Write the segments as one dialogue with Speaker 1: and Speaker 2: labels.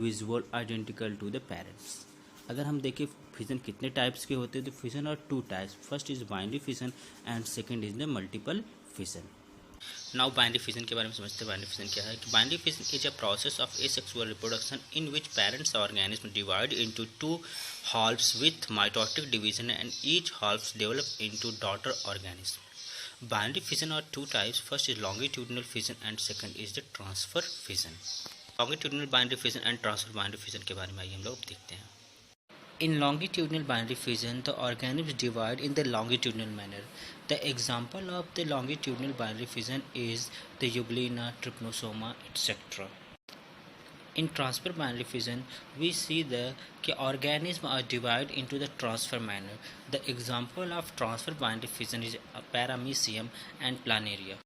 Speaker 1: Visual identical to the parents. अगर हम देखें फिजन कितने टाइप्स के होते हैं, तो fission are two types. First is binary fission and second is the multiple fission. Now binary fission के बारे में समझते हैं। बाइनरी फिजन क्या है कि binary fission is a process of asexual reproduction in which parents organism divide into two halves with mitotic division and each halves develop into daughter organism. Binary fission are two types. First is longitudinal fission and second is the transfer fission. Longitudinal binary fission and transfer binary fission के बारे में आइए हम लोग देखते हैं। In longitudinal binary fission, the organisms divide in the longitudinal manner. The example of the longitudinal binary fission is the Euglena, Trypanosoma, etc. In transfer binary fission, we see the organisms are divided into the transfer manner. The example of transfer binary fission is Paramecium and Planaria.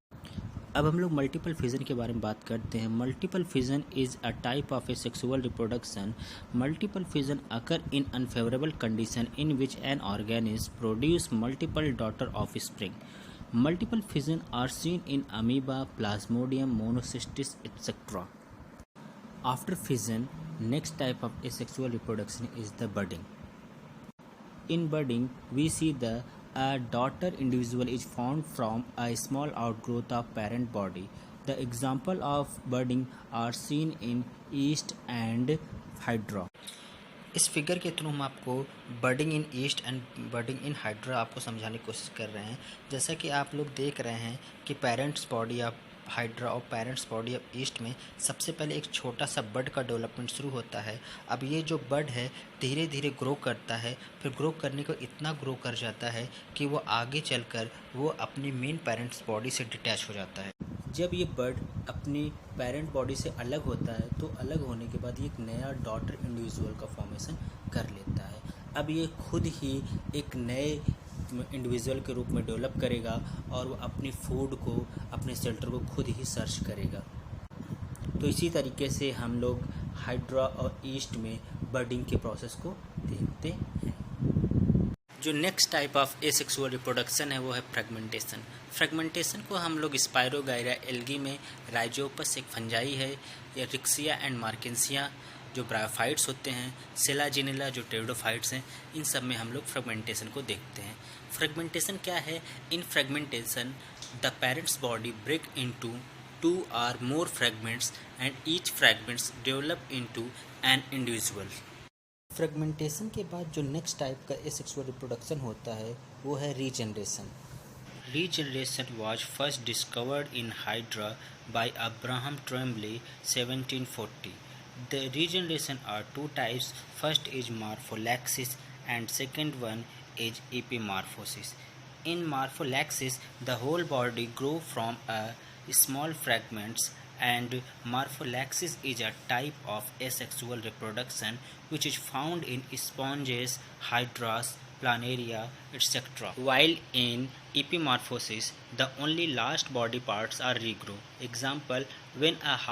Speaker 1: अब हम लोग multiple fission के बारे में बात करते हैं। Multiple fission is a type of asexual reproduction. Multiple fission occur in unfavourable condition in which an organism produce multiple daughter offspring. Multiple fission are seen in amoeba, plasmodium, monocystis etcetera. After fission, next type of asexual reproduction is the budding. In budding, we see a daughter individual is formed from a small outgrowth of parent body. The example of budding are seen in yeast and hydra. इस figure के through हम आपको budding in east and budding in hydra आपको समझाने की कोशिश कर रहे हैं। जैसा कि आप लोग देख रहे हैं कि पेरेंट्स बॉडी ऑफ हाइड्रा और पेरेंट्स बॉडी ऑफ ईस्ट में सबसे पहले एक छोटा सा बड का डेवलपमेंट शुरू होता है। अब ये जो बड है धीरे धीरे ग्रो करता है, फिर ग्रो करने को इतना ग्रो कर जाता है कि वो आगे चलकर वो अपनी मेन पेरेंट्स बॉडी से डिटैच हो जाता है। जब ये बर्ड अपनी पेरेंट बॉडी से अलग होता है तो अलग होने के बाद ये एक नया डॉटर इंडिविजुअल का फॉर्मेशन कर लेता है। अब ये खुद ही एक नए इंडिविजुअल के रूप में डेवलप करेगा और वो अपनी फूड को, अपने शेल्टर को खुद ही सर्च करेगा। तो इसी तरीके से हम लोग हाइड्रा और ईस्ट में बर्डिंग के प्रोसेस को देखते हैं। जो next type of asexual reproduction है वो है फ्रेगमेंटेशन। फ्रेगमेंटेशन को हम लोग स्पाइरोगाइरा एल्गी में, राइजोपस एक फंजाई है, या रिक्सिया एंड मार्केंसिया जो ब्रायोफाइट्स होते हैं, सेलाजिनेला जो टेरिडोफाइट्स हैं, इन सब में हम लोग फ्रेगमेंटेशन को देखते हैं। फ्रेगमेंटेशन क्या है? In fragmentation the parents body break into 2 or more fragments and each fragments develop into an individual. Fragmentation के बाद जो नेक्स्ट टाइप का एसेक्सुअल रिप्रोडक्शन होता है वो है regeneration. Regeneration was first discovered in hydra by Abraham Trembley 1740. The regeneration are two types. First is morpholepsis and second one is epimorphosis. In morpholepsis, the whole body grow from a small fragments, and morpholepsis is a type of asexual reproduction which is found in sponges, hydras, planaria, etc. While in epimorphosis, the only last body parts are regrow. Example, when a